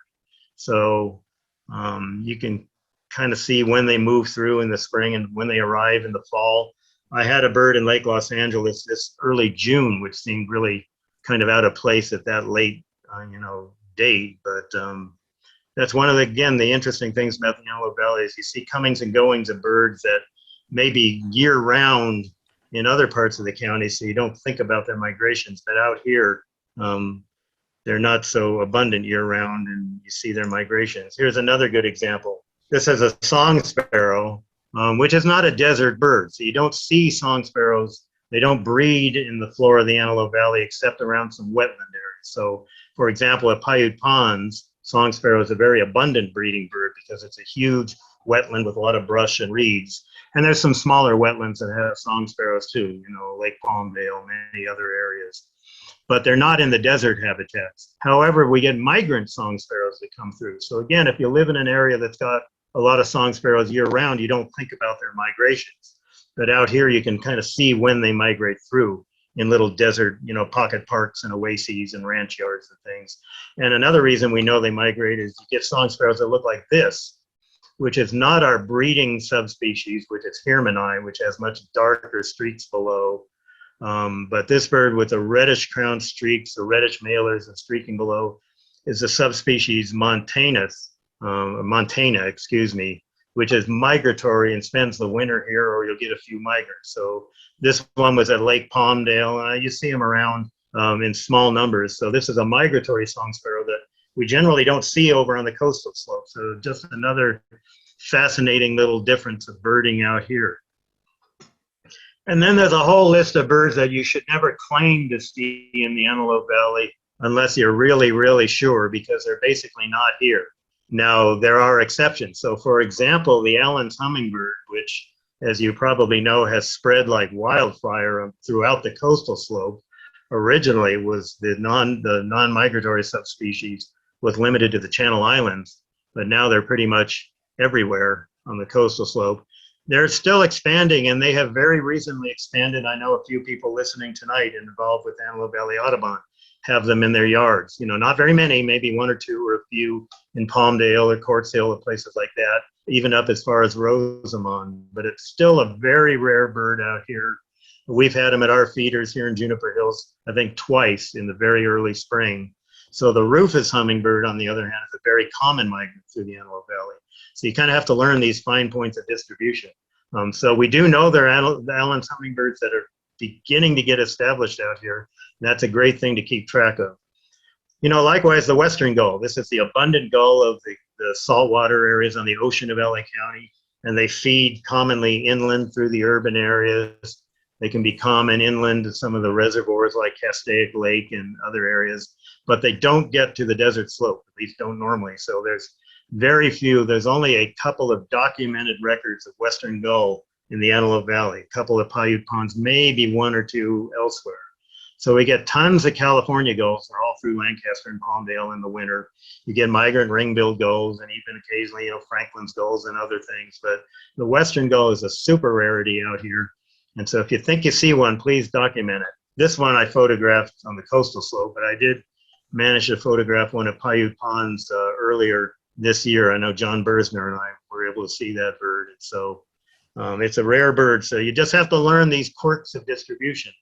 So you can kind of see when they move through in the spring and when they arrive in the fall. I had a bird in Lake Los Angeles this early June, which seemed really kind of out of place at that late, date. But that's one of the interesting things about the Antelope Valley is you see comings and goings of birds that may be year round in other parts of the county, so you don't think about their migrations. But out here, they're not so abundant year round, and you see their migrations. Here's another good example. This is a song sparrow, which is not a desert bird. So you don't see song sparrows. They don't breed in the floor of the Antelope Valley except around some wetland areas. So, for example, at Piute Ponds, song sparrow is a very abundant breeding bird because it's a huge wetland with a lot of brush and reeds. And there's some smaller wetlands that have song sparrows too, Lake Palmdale, many other areas. But they're not in the desert habitats. However, we get migrant song sparrows that come through. So again, if you live in an area that's got a lot of song sparrows year round, you don't think about their migrations. But out here, you can kind of see when they migrate through in little desert, pocket parks and oases and ranch yards and things. And another reason we know they migrate is you get song sparrows that look like this, which is not our breeding subspecies, which is Hirmani, which has much darker streaks below. But this bird with the reddish crown streaks, the reddish mailers and streaking below, is the subspecies Montana, which is migratory and spends the winter here, or you'll get a few migrants. So this one was at Lake Palmdale. You see them around in small numbers. So this is a migratory song sparrow that we generally don't see over on the coastal slope. So just another fascinating little difference of birding out here. And then there's a whole list of birds that you should never claim to see in the Antelope Valley unless you're really, really sure, because they're basically not here. Now, there are exceptions. So, for example, the Allen's hummingbird, which, as you probably know, has spread like wildfire throughout the coastal slope, originally was the non-migratory subspecies, was limited to the Channel Islands, but now they're pretty much everywhere on the coastal slope. They're still expanding, and they have very recently expanded. I know a few people listening tonight involved with Antelope Valley Audubon have them in their yards. Not very many, maybe one or two or a few in Palmdale or Quartz Hill or places like that, even up as far as Rosamond. But it's still a very rare bird out here. We've had them at our feeders here in Juniper Hills, I think twice in the very early spring. So the Rufous hummingbird, on the other hand, is a very common migrant through the Antelope Valley. So you kind of have to learn these fine points of distribution. So we do know there are the Allen's hummingbirds that are beginning to get established out here. That's a great thing to keep track of. Likewise, the western gull. This is the abundant gull of the saltwater areas on the ocean of LA County, and they feed commonly inland through the urban areas. They can be common inland to some of the reservoirs like Castaic Lake and other areas, but they don't get to the desert slope, at least don't normally. So there's very few. There's only a couple of documented records of western gull in the Antelope Valley, a couple of Piute Ponds, maybe one or two elsewhere. So we get tons of California gulls. They're all through Lancaster and Palmdale in the winter. You get migrant ring-billed gulls and even occasionally, Franklin's gulls and other things. But the western gull is a super rarity out here. And so if you think you see one, please document it. This one I photographed on the coastal slope, but I did manage to photograph one at Piute Ponds earlier this year. I know John Bersner and I were able to see that bird. So it's a rare bird. So you just have to learn these quirks of distribution.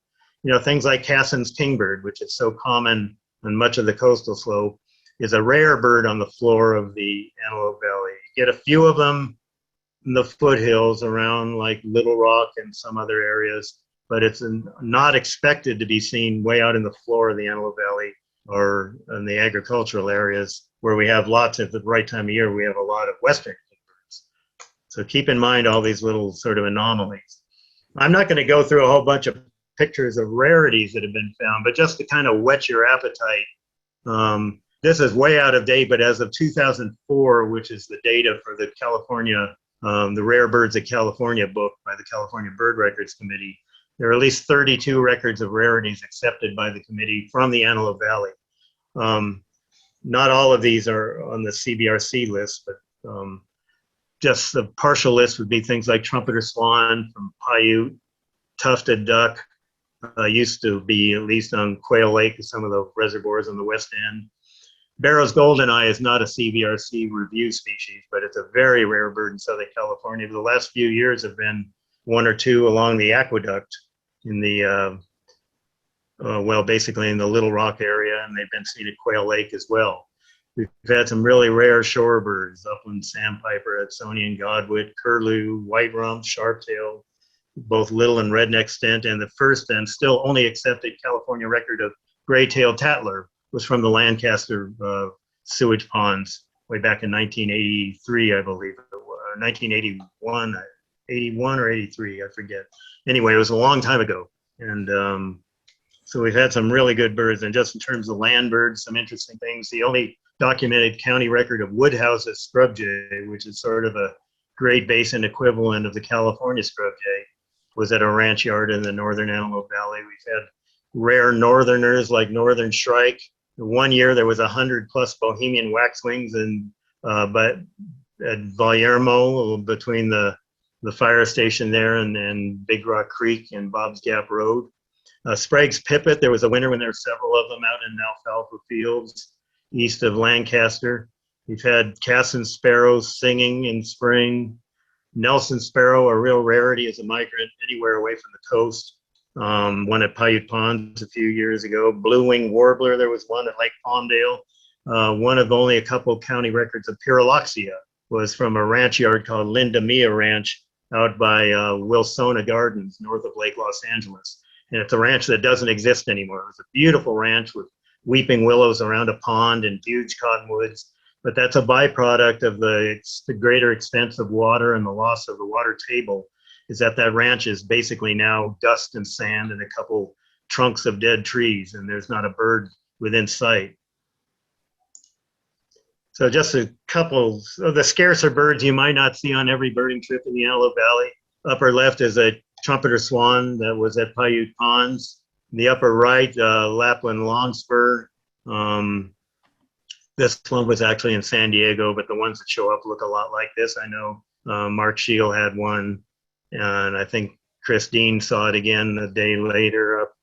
Things like Cassin's kingbird, which is so common on much of the coastal slope, is a rare bird on the floor of the Antelope Valley. You get a few of them in the foothills around like Little Rock and some other areas, but it's not expected to be seen way out in the floor of the Antelope Valley or in the agricultural areas where we have lots at the right time of year. We have a lot of western kingbirds. So keep in mind all these little sort of anomalies. I'm not going to go through a whole bunch of pictures of rarities that have been found, but just to kind of whet your appetite, this is way out of date, but as of 2004, which is the data for the California, the Rare Birds of California book by the California Bird Records Committee, there are at least 32 records of rarities accepted by the committee from the Antelope Valley. Not all of these are on the CBRC list, but just the partial list would be things like trumpeter swan from Piute, tufted duck, used to be at least on Quail Lake and some of the reservoirs on the west end. Barrow's goldeneye is not a CBRC review species, but it's a very rare bird in Southern California. The last few years have been one or two along the aqueduct in the, basically in the Little Rock area, and they've been seen at Quail Lake as well. We've had some really rare shorebirds, upland sandpiper, Adsonian godwit, curlew, white rump, sharptail, both little and redneck stint, and the first and still only accepted California record of gray-tailed tattler was from the Lancaster sewage ponds way back in 1983, I believe, or 1981, 81 or 83, I forget. Anyway, it was a long time ago. And so we've had some really good birds. And just in terms of land birds, some interesting things. The only documented county record of Woodhouse's scrub jay, which is sort of a Great Basin equivalent of the California scrub jay, was at a ranch yard in the northern Antelope Valley. We've had rare northerners like northern shrike. One year there was 100 plus Bohemian waxwings but at Vallermo between the fire station there and Big Rock Creek and Bob's Gap Road. Sprague's pipit, there was a winter when there were several of them out in alfalfa fields east of Lancaster. We've had Cassin sparrows singing in spring. Nelson sparrow, a real rarity as a migrant anywhere away from the coast. One at Piute Ponds a few years ago. Blue-winged warbler, there was one at Lake Palmdale. One of only a couple county records of Pyrrholoxia was from a ranch yard called Linda Mia Ranch out by Wilsona Gardens, north of Lake Los Angeles. And it's a ranch that doesn't exist anymore. It was a beautiful ranch with weeping willows around a pond and huge cottonwoods. But that's a byproduct of the greater extent of water and the loss of the water table, is that ranch is basically now dust and sand and a couple trunks of dead trees, and there's not a bird within sight. So just a couple of the scarcer birds you might not see on every birding trip in the Antelope Valley. Upper left is a trumpeter swan that was at Piute Ponds. In the upper right, Lapland longspur. This one was actually in San Diego, but the ones that show up look a lot like this. I know Mark Scheel had one, and I think Chris Dean saw it again a day later up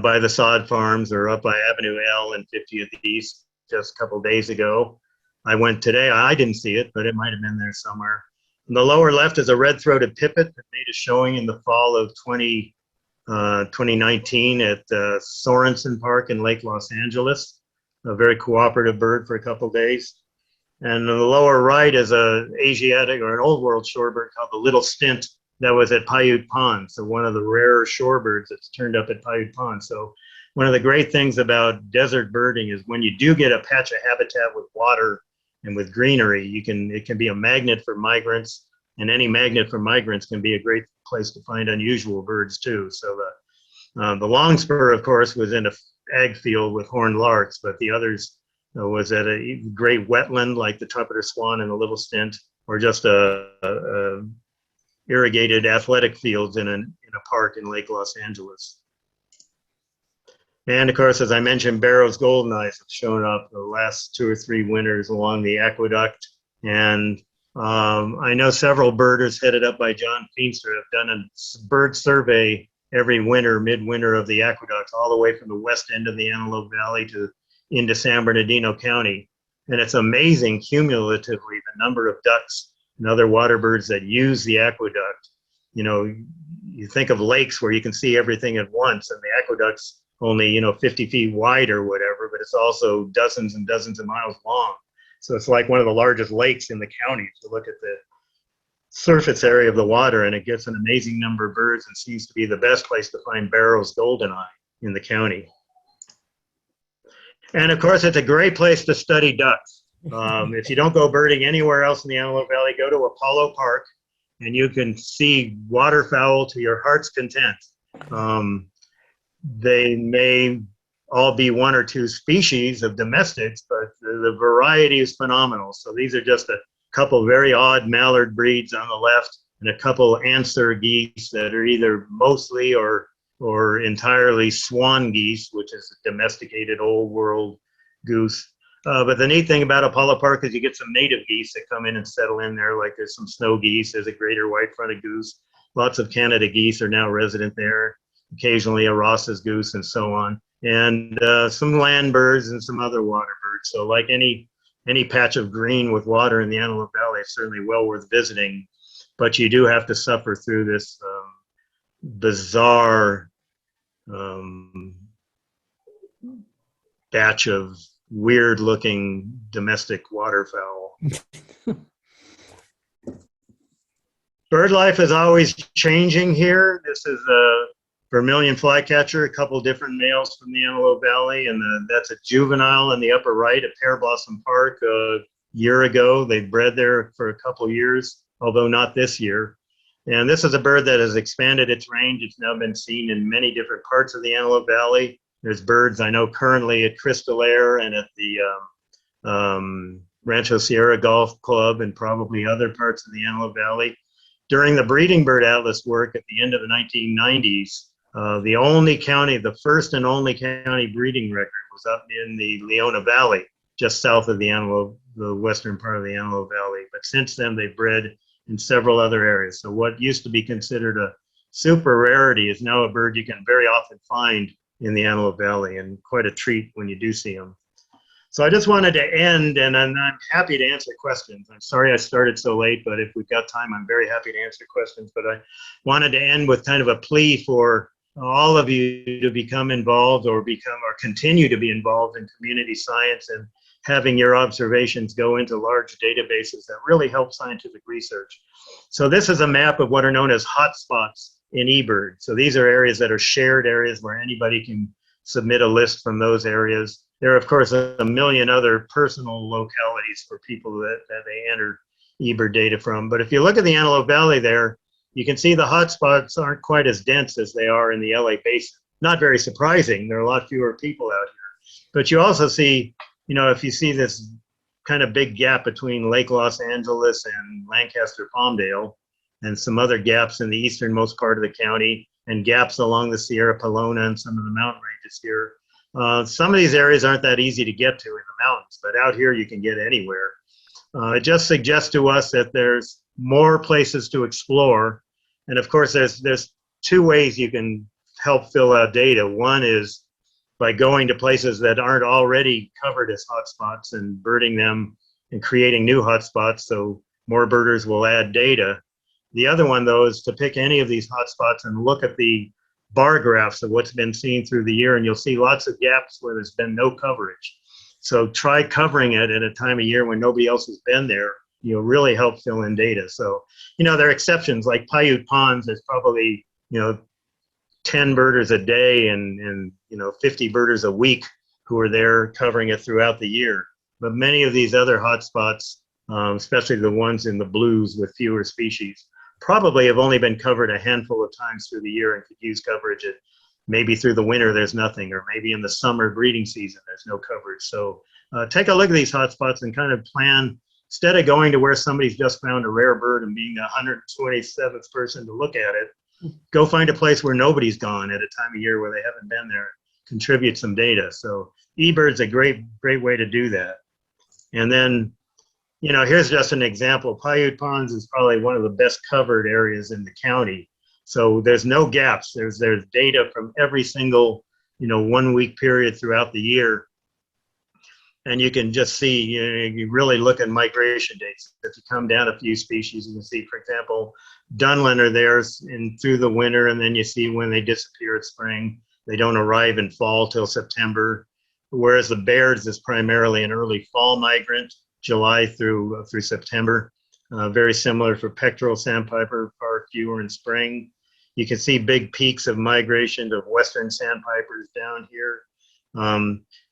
by the sod farms or up by Avenue L and 50th East just a couple days ago. I went today. I didn't see it, but it might have been there somewhere. In the lower left is a red-throated pipit that made a showing in the fall of 2019 at Sorensen Park in Lake Los Angeles. A very cooperative bird for a couple days. And in the lower right is an Asiatic or an old world shorebird called the little stint that was at Piute Ponds. So one of the rarer shorebirds that's turned up at Piute Ponds. So one of the great things about desert birding is when you do get a patch of habitat with water and with greenery, it can be a magnet for migrants, and any magnet for migrants can be a great place to find unusual birds too. So the longspur, of course, was in a ag field with horned larks, but the others was at a great wetland like the trumpeter swan and the little stint, or just a irrigated athletic fields in a park in Lake Los Angeles. And of course, as I mentioned, Barrow's goldeneyes have shown up the last 2 or 3 winters along the aqueduct. And I know several birders headed up by John Feenster have done a bird survey every winter, midwinter of the aqueduct, all the way from the west end of the Antelope Valley to into San Bernardino County. And it's amazing cumulatively the number of ducks and other water birds that use the aqueduct. You know, you think of lakes where you can see everything at once, and the aqueduct's only, 50 feet wide or whatever, but it's also dozens and dozens of miles long. So it's like one of the largest lakes in the county if you look at the surface area of the water, and it gets an amazing number of birds and seems to be the best place to find Barrow's goldeneye in the county. And of course, it's a great place to study ducks. If you don't go birding anywhere else in the Antelope Valley, go to Apollo Park and you can see waterfowl to your heart's content. They may all be 1 or 2 species of domestics, but the variety is phenomenal. So these are just a couple very odd mallard breeds on the left and a couple answer geese that are either mostly or entirely swan geese, which is a domesticated old world goose. But the neat thing about Apollo Park is you get some native geese that come in and settle in there, like there's some snow geese, there's a greater white-fronted goose. Lots of Canada geese are now resident there, occasionally a Ross's goose and so on. And some land birds and some other water birds. So like any patch of green with water in the Antelope Valley, it's certainly well worth visiting. But you do have to suffer through this bizarre batch of weird looking domestic waterfowl. Bird life is always changing here. This is a vermilion flycatcher, a couple different males from the Antelope Valley, and that's a juvenile in the upper right at Pear Blossom Park. A year ago, they bred there for a couple years, although not this year. And this is a bird that has expanded its range. It's now been seen in many different parts of the Antelope Valley. There's birds I know currently at Crystal Air and at the Rancho Sierra Golf Club and probably other parts of the Antelope Valley. During the Breeding Bird Atlas work at the end of the 1990s, the only county, the first and only county breeding record was up in the Leona Valley, just south of the western part of the Antelope Valley. But since then, they've bred in several other areas. So what used to be considered a super rarity is now a bird you can very often find in the Antelope Valley, and quite a treat when you do see them. So I just wanted to end, and I'm happy to answer questions. I'm sorry I started so late, but if we've got time, I'm very happy to answer questions. But I wanted to end with kind of a plea for all of you to become involved or continue to be involved in community science and having your observations go into large databases that really help scientific research. So this is a map of what are known as hotspots in eBird. So these are areas that are shared areas where anybody can submit a list from those areas. There are, of course, a million other personal localities for people that they enter eBird data from. But if you look at the Antelope Valley there, you can see the hotspots aren't quite as dense as they are in the LA Basin. Not very surprising. There are a lot fewer people out here. But you also see, if you see this kind of big gap between Lake Los Angeles and Lancaster Palmdale, and some other gaps in the easternmost part of the county, and gaps along the Sierra Pelona and some of the mountain ranges here. Some of these areas aren't that easy to get to in the mountains, but out here you can get anywhere. It just suggests to us that there's more places to explore. And of course, there's 2 ways you can help fill out data. One is by going to places that aren't already covered as hotspots and birding them and creating new hotspots, so more birders will add data. The other one, though, is to pick any of these hotspots and look at the bar graphs of what's been seen through the year, and you'll see lots of gaps where there's been no coverage. So try covering it at a time of year when nobody else has been there. You'll really help fill in data. So, there are exceptions, like Piute Ponds. There's probably, 10 birders a day and 50 birders a week who are there covering it throughout the year. But many of these other hotspots, especially the ones in the blues with fewer species, probably have only been covered a handful of times through the year and could use coverage. Maybe through the winter there's nothing, or maybe in the summer breeding season there's no coverage. So take a look at these hotspots and kind of plan, instead of going to where somebody's just found a rare bird and being the 127th person to look at it, go find a place where nobody's gone at a time of year where they haven't been there, contribute some data. So eBird's a great way to do that. And then, you know, here's just an example. Piute Ponds is probably one of the best covered areas in the county. So there's no gaps. There's data from every single, you know, 1 week period throughout the year. And you can just see, you know, you really look at migration dates. If you come down a few species, you can see, for example, Dunlin are there through the winter, and then you see when they disappear at spring. They don't arrive in fall till September, whereas the Bairds is primarily an early fall migrant, July through September. Very similar for pectoral sandpiper, far fewer in spring. You can see big peaks of migration of western sandpipers down here.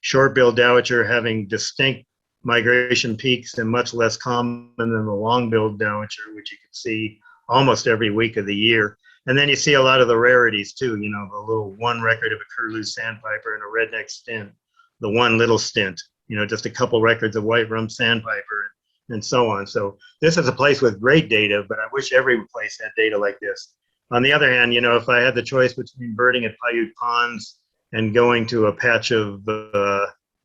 Short-billed dowitcher having distinct migration peaks and much less common than the long-billed dowitcher, which you can see almost every week of the year. And then you see a lot of the rarities too, you know, the little one record of a curlew sandpiper and a redneck stint, the one little stint, you know, just a couple records of white-rumped sandpiper and so on. So this is a place with great data, but I wish every place had data like this. On the other hand, you know, if I had the choice between birding at Piute Ponds and going to a patch of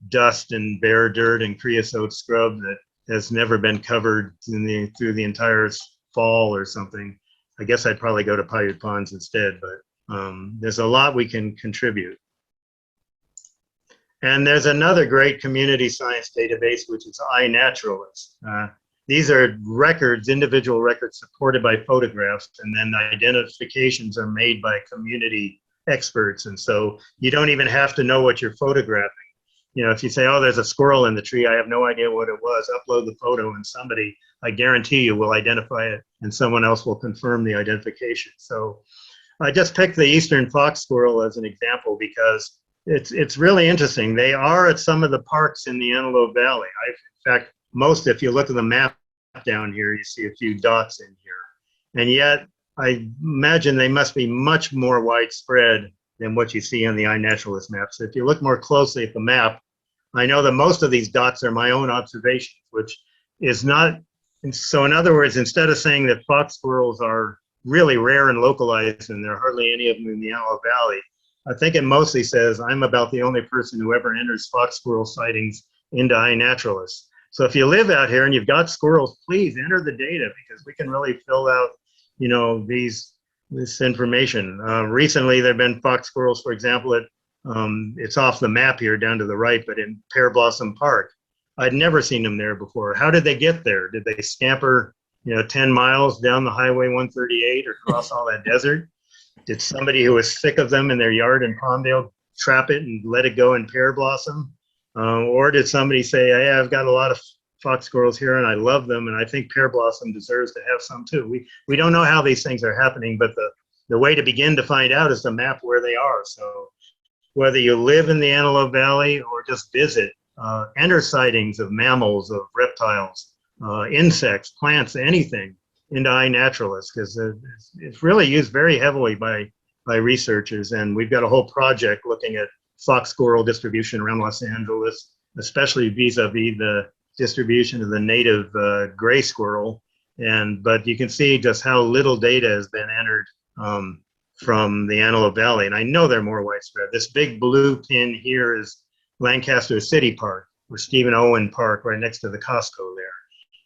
dust and bare dirt and creosote scrub that has never been covered through the entire fall or something, I guess I'd probably go to Piute Ponds instead, but there's a lot we can contribute. And there's another great community science database, which is iNaturalist. These are records, individual records supported by photographs, and then identifications are made by community experts. And so you don't even have to know what you're photographing. You know, if you say, oh, there's a squirrel in the tree, I have no idea what it was, upload the photo and somebody, I guarantee you, will identify it and someone else will confirm the identification. So I just picked the eastern fox squirrel as an example because it's really interesting. They are at some of the parks in the Antelope Valley. In fact, if you look at the map down here, you see a few dots in here. And yet, I imagine they must be much more widespread than what you see on the iNaturalist map. So if you look more closely at the map, I know that most of these dots are my own observations, which is not, so in other words, instead of saying that fox squirrels are really rare and localized and there are hardly any of them in the Antelope Valley, I think it mostly says I'm about the only person who ever enters fox squirrel sightings into iNaturalist. So if you live out here and you've got squirrels, please enter the data because we can really fill out, you know, this information. Recently, there have been fox squirrels, for example, it's off the map here down to the right, but in Pear Blossom Park. I'd never seen them there before. How did they get there? Did they scamper, you know, 10 miles down the Highway 138 or cross all that desert? Did somebody who was sick of them in their yard in Palmdale trap it and let it go in Pear Blossom? Or did somebody say, hey, I've got a lot of fox squirrels here and I love them and I think Pear Blossom deserves to have some too. We don't know how these things are happening, but the way to begin to find out is to map where they are. So whether you live in the Antelope Valley or just visit, enter sightings of mammals, of reptiles, insects, plants, anything into iNaturalist because it's really used very heavily by researchers. And we've got a whole project looking at fox squirrel distribution around Los Angeles, especially vis-a-vis the distribution of the native gray squirrel. But you can see just how little data has been entered from the Antelope Valley. And I know they're more widespread. This big blue pin here is Lancaster City Park, or Stephen Owen Park, right next to the Costco there.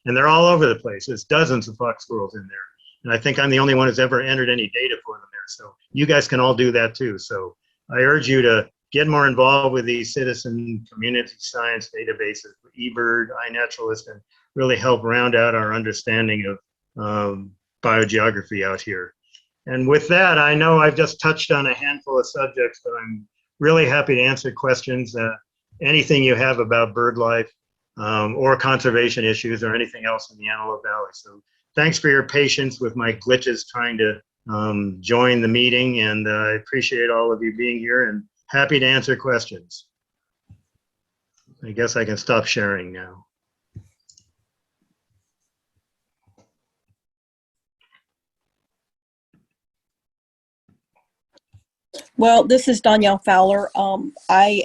And they're all over the place. There's dozens of fox squirrels in there. And I think I'm the only one who's ever entered any data for them there. So you guys can all do that too. So I urge you to get more involved with these citizen community science databases, eBird, iNaturalist, and really help round out our understanding of biogeography out here. And with that, I know I've just touched on a handful of subjects, but I'm really happy to answer questions, anything you have about bird life or conservation issues or anything else in the Antelope Valley. So thanks for your patience with my glitches trying to join the meeting, and I appreciate all of you being here and happy to answer questions. I guess I can stop sharing now. Well, this is Danielle Fowler. I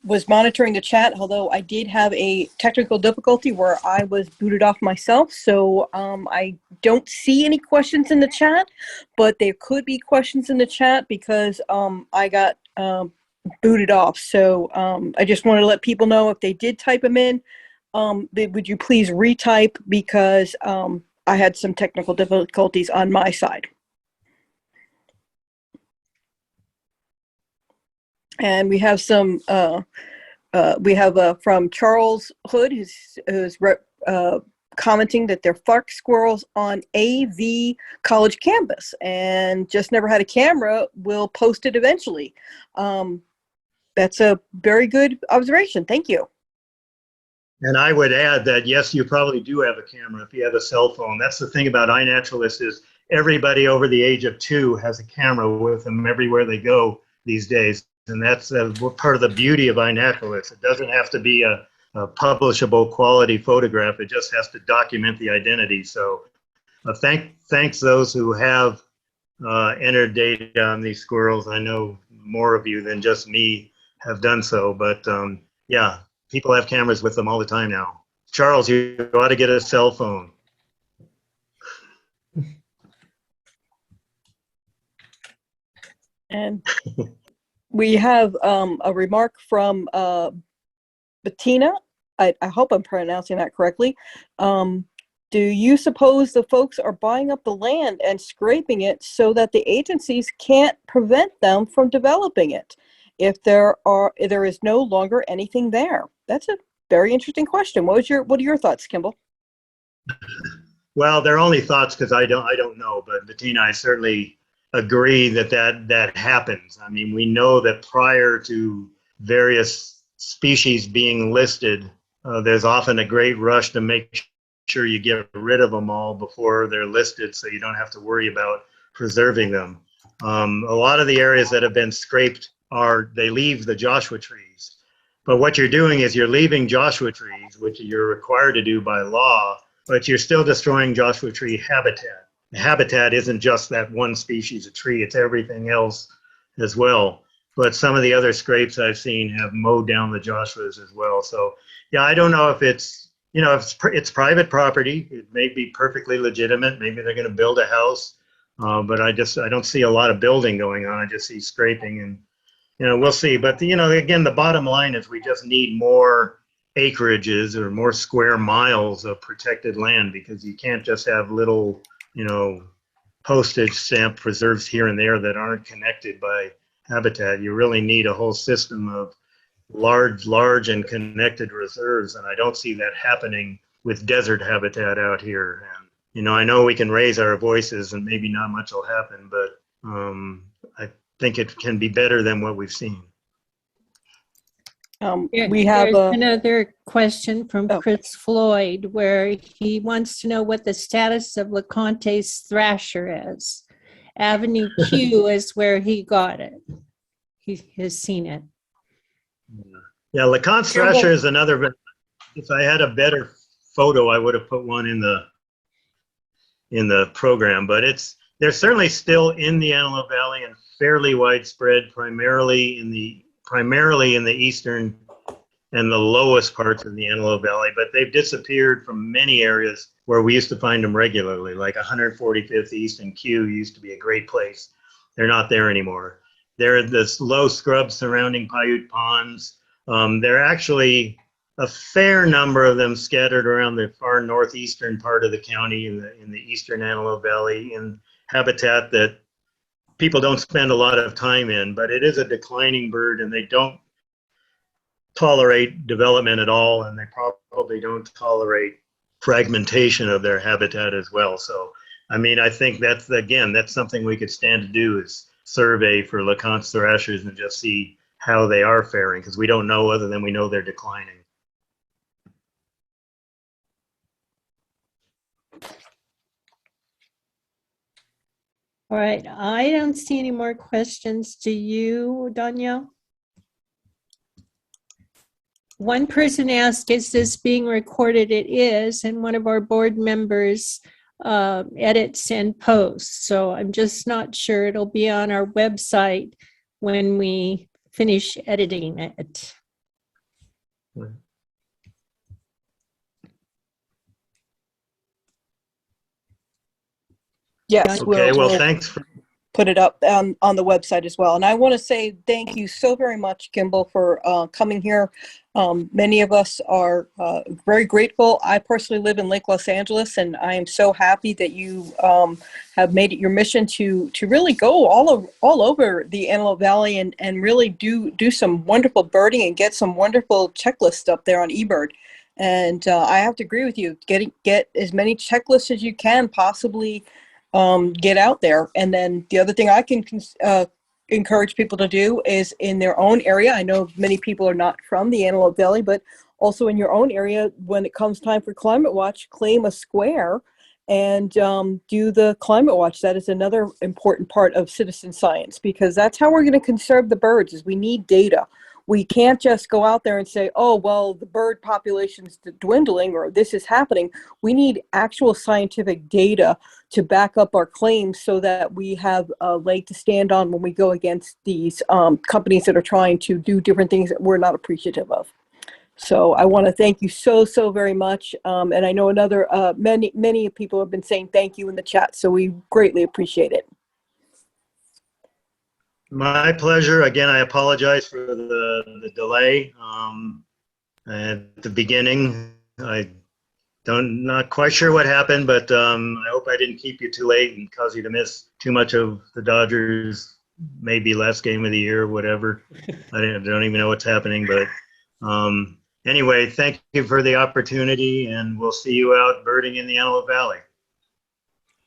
was monitoring the chat, although I did have a technical difficulty where I was booted off myself. So I don't see any questions in the chat, but there could be questions in the chat because I got booted off. So I just want to let people know if they did type them in, would you please retype, because I had some technical difficulties on my side. And we have some, from Charles Hood, who's commenting that they're fark squirrels on AV college campus and just never had a camera, will post it eventually. That's a very good observation. Thank you. And I would add that, yes, you probably do have a camera if you have a cell phone. That's the thing about iNaturalist is everybody over the age of 2 has a camera with them everywhere they go these days. And that's part of the beauty of iNaturalist. It doesn't have to be a publishable quality photograph. It just has to document the identity. So thanks those who have entered data on these squirrels. I know more of you than just me have done so, but yeah, people have cameras with them all the time now. Charles, you ought to get a cell phone. And we have a remark from Bettina. I hope I'm pronouncing that correctly. Do you suppose the folks are buying up the land and scraping it so that the agencies can't prevent them from developing it if there is no longer anything there? That's a very interesting question. What are your thoughts, Kimball? Well, they're only thoughts because I don't know, but Bettina, I certainly agree that happens. I mean, we know that prior to various species being listed, there's often a great rush to make sure you get rid of them all before they're listed, so you don't have to worry about preserving them. A lot of the areas that have been scraped they leave the Joshua trees. But what you're doing is you're leaving Joshua trees, which you're required to do by law, but you're still destroying Joshua tree habitat. The habitat isn't just that one species of tree, it's everything else as well. But some of the other scrapes I've seen have mowed down the Joshuas as well. So yeah, I don't know if it's, if it's private property. It may be perfectly legitimate. Maybe they're going to build a house, but I don't see a lot of building going on. I just see scraping, and we'll see. But again, the bottom line is we just need more acreages or more square miles of protected land, because you can't just have little postage stamp preserves here and there that aren't connected by habitat. You really need a whole system of large and connected reserves, and I don't see that happening with desert habitat out here. And I know we can raise our voices and maybe not much will happen, but I think it can be better than what we've seen. We have There's another question from Oh. Chris Floyd, where he wants to know what the status of LeConte's thrasher is. Avenue Q is where he got it. He has seen it. Yeah, LeConte's thrasher is another. If I had a better photo, I would have put one in the program. But they're certainly still in the Antelope Valley and fairly widespread, primarily in the eastern and the lowest parts of the Antelope Valley. But they've disappeared from many areas where we used to find them regularly, like 145th East and Q used to be a great place. They're not there anymore. They're this low scrub surrounding Piute Ponds. There are actually a fair number of them scattered around the far northeastern part of the county in the eastern Antelope Valley, in habitat that people don't spend a lot of time in, but it is a declining bird, and they don't tolerate development at all, and they probably don't tolerate fragmentation of their habitat as well. So, I mean, I think that's something we could stand to do, is survey for LeConte's thrashers and just see how they are faring, because we don't know other than we know they're declining. All right, I don't see any more questions. Do you, Danielle? One person asked, is this being recorded? It is, and one of our board members edits and posts. So I'm just not sure. It'll be on our website when we finish editing it. Yes. Okay, well, thanks for put it up on the website as well. And I want to say thank you so very much, Kimball, for coming here. Many of us are very grateful. I personally live in Lake Los Angeles, and I am so happy that you have made it your mission to really go all over the Antelope Valley and really do some wonderful birding and get some wonderful checklists up there on eBird. And I have to agree with you. Get as many checklists as you can possibly get out there. And then the other thing I can encourage people to do is in their own area. I know many people are not from the Antelope Valley, but also in your own area, when it comes time for Climate Watch, claim a square and do the Climate Watch. That is another important part of citizen science, because that's how we're going to conserve the birds, is we need data. We can't just go out there and say, oh, well, the bird population's dwindling or this is happening. We need actual scientific data to back up our claims so that we have a leg to stand on when we go against these companies that are trying to do different things that we're not appreciative of. So I want to thank you so very much. And I know many people have been saying thank you in the chat, so we greatly appreciate it. My pleasure. Again, I apologize for the delay at the beginning. Not quite sure what happened, but I hope I didn't keep you too late and cause you to miss too much of the Dodgers, maybe last game of the year, whatever. I don't even know what's happening, but anyway, thank you for the opportunity, and we'll see you out birding in the Antelope Valley.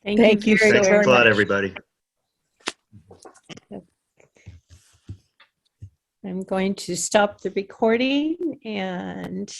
Thank you so Thanks very a lot, much. everybody. I'm going to stop the recording and